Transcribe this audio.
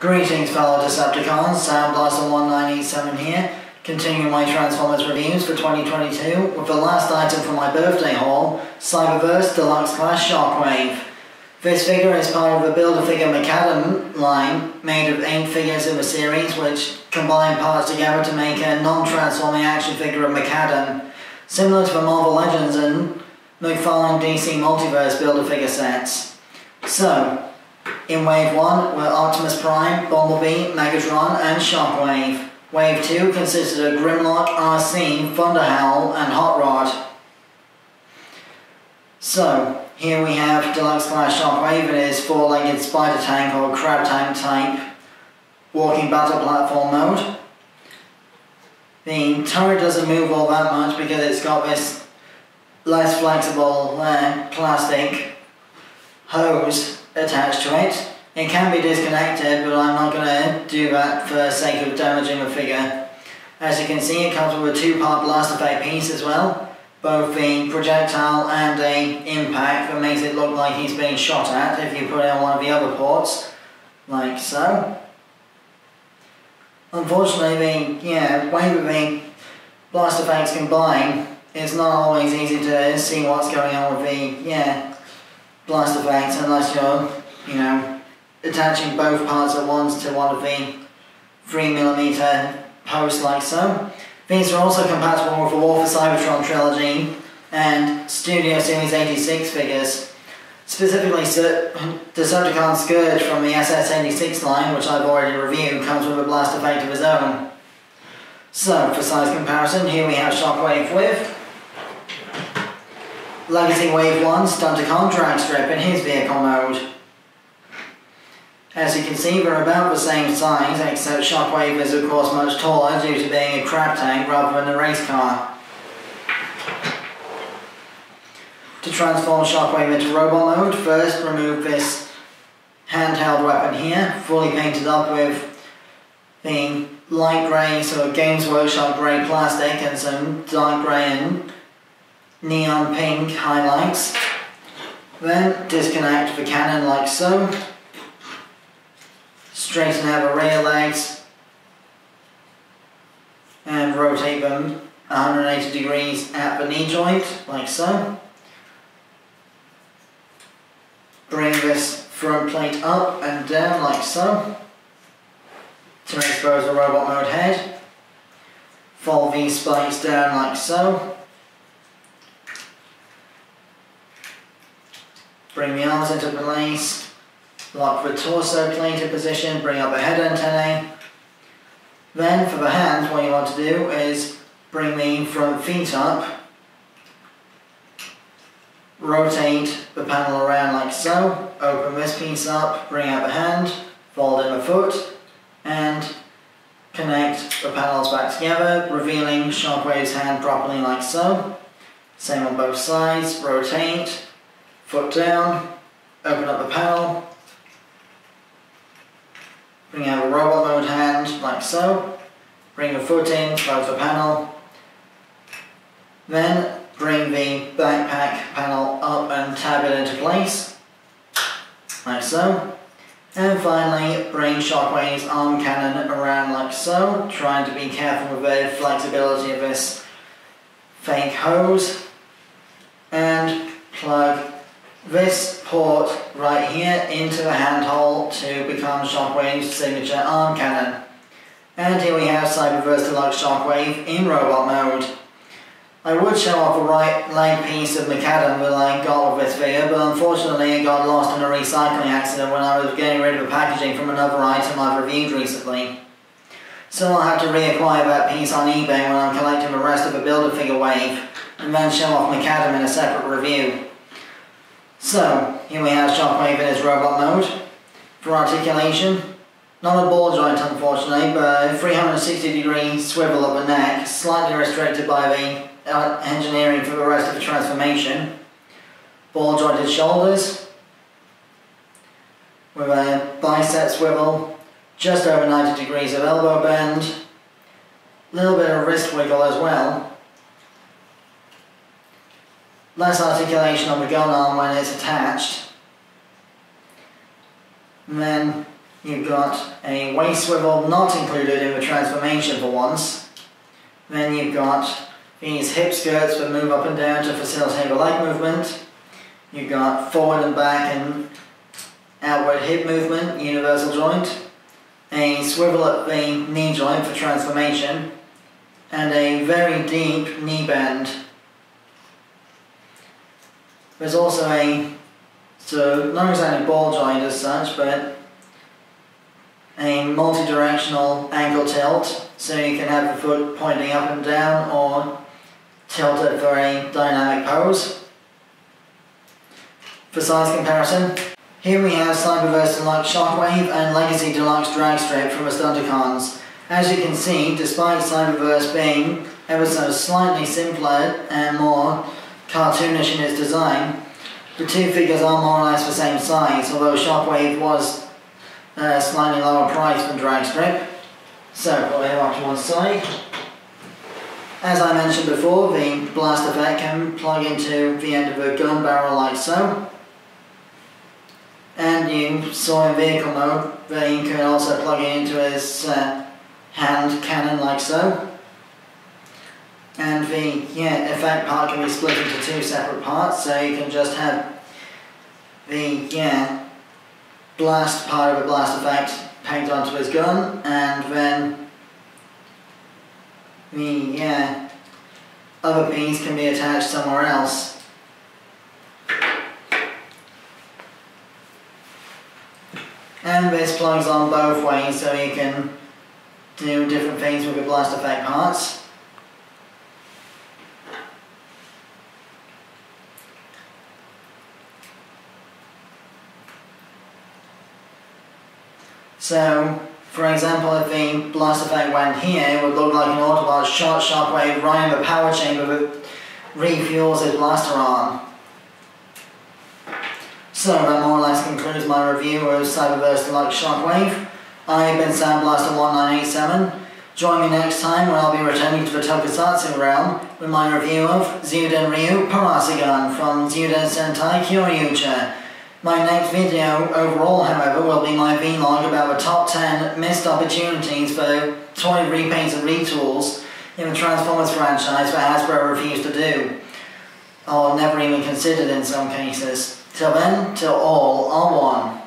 Greetings fellow Decepticons, Soundblaster1987 here, continuing my Transformers reviews for 2022 with the last item from my birthday haul, Cyberverse Deluxe Class Shockwave. This figure is part of the Build-A-Figure Maccadam line, made of 8 figures in the series which combine parts together to make a non-transforming action figure of Maccadam, similar to the Marvel Legends and McFarlane DC Multiverse Build-A-Figure sets. So, in Wave 1 were Optimus Prime, Bumblebee, Megatron and Shockwave. Wave 2 consisted of Grimlock, RC, Thunderhowl and Hot Rod. So, here we have Deluxe Class Shockwave in his 4-legged spider tank or crab tank type walking battle platform mode. The turret doesn't move all that much because it's got this less flexible plastic hose attached to it. It can be disconnected, but I'm not going to do that for the sake of damaging the figure. As you can see, it comes with a 2-part blast effect piece as well, both the projectile and a impact that makes it look like he's being shot at if you put it on one of the other ports, like so. Unfortunately, the way that the blast effects combine, it's not always easy to see what's going on with the blast effects unless you're, attaching both parts at once to one of the 3mm posts like so. These are also compatible with the War for Cybertron trilogy and Studio Series 86 figures. Specifically, Decepticon Scourge from the SS86 line, which I've already reviewed, comes with a blast effect of his own. So, for size comparison, here we have Shockwave with Legacy Wave 1 Stunticon Drag Strip in his vehicle mode. As you can see, they're about the same size, except Shockwave is of course much taller due to being a crab tank rather than a race car. To transform Shockwave into robot mode, first remove this handheld weapon here, fully painted up with the light grey sort of Games Workshop grey plastic and some dark grey and neon pink highlights. Then disconnect the cannon like so. Straighten out the rear legs and rotate them 180 degrees at the knee joint, like so. Bring this front plate up and down, like so, to expose the robot mode head. Fold these spikes down, like so. Bring the arms into place. Lock the torso plate in position, bring up the head antennae. Then for the hands, what you want to do is bring the front feet up, rotate the panel around like so, open this piece up, bring out the hand, fold in the foot, and connect the panels back together, revealing Shockwave's hand properly like so. Same on both sides, rotate, foot down, open up the panel, bring out a robot mode hand, like so. Bring the foot in, close the panel. Then bring the backpack panel up and tab it into place, like so. And finally, bring Shockwave's arm cannon around like so, trying to be careful with the flexibility of this fake hose. And plug this port right here into the handhole to become Shockwave's signature arm cannon. And here we have Cyberverse Deluxe Shockwave in robot mode. I would show off the right leg piece of Maccadam that I got with this figure, but unfortunately it got lost in a recycling accident when I was getting rid of the packaging from another item I've reviewed recently. So I'll have to reacquire that piece on eBay when I'm collecting the rest of the Build-A-Figure wave, and then show off Maccadam in a separate review. So, here we have Shockwave in his robot mode. For articulation, not a ball joint unfortunately, but a 360 degree swivel of the neck, slightly restricted by the engineering for the rest of the transformation. Ball jointed shoulders, with a bicep swivel, just over 90 degrees of elbow bend, a little bit of wrist wiggle as well. Less articulation on the gun arm when it's attached. And then You've got a waist swivel not included in the transformation for once. Then you've got these hip skirts that move up and down to facilitate the leg movement. You've got forward and back and outward hip movement, universal joint. A swivel at the knee joint for transformation. And a very deep knee bend. There's also so not exactly ball joint as such, but a multi-directional ankle tilt, so you can have the foot pointing up and down or tilt it for a dynamic pose. For size comparison, here we have Cyberverse Deluxe Shockwave and Legacy Deluxe Drag Strip from the Decepticons. As you can see, despite Cyberverse being ever so slightly simpler and more cartoonish in its design, the two figures are more or less the same size, although Shockwave was slightly lower price than Drag Strip. So, put him off to one side. As I mentioned before, the blast effect can plug into the end of a gun barrel like so. And you saw in vehicle mode that you can also plug it into his hand cannon like so. And the effect part can be split into two separate parts, so you can just have the blast part of the blast effect pegged onto his gun, and then the other piece can be attached somewhere else. And this plugs on both ways, so you can do different things with the blast effect parts. So, for example, if the blast effect went here, it would look like an Autobot shot Shockwave right in the power chamber that refuels his blaster arm. So that more or less concludes my review of Cyberverse Deluxe Shockwave. I've been Soundblaster1987. Join me next time when I'll be returning to the Tokusatsu realm with my review of Zyuden Ryu Parasigan from Zyuden Sentai Kyoryucha. My next video overall, however, will be my vlog about the top 10 missed opportunities for toy repaints and retools in the Transformers franchise that Hasbro refused to do, or never even considered in some cases. Till then, till all are one.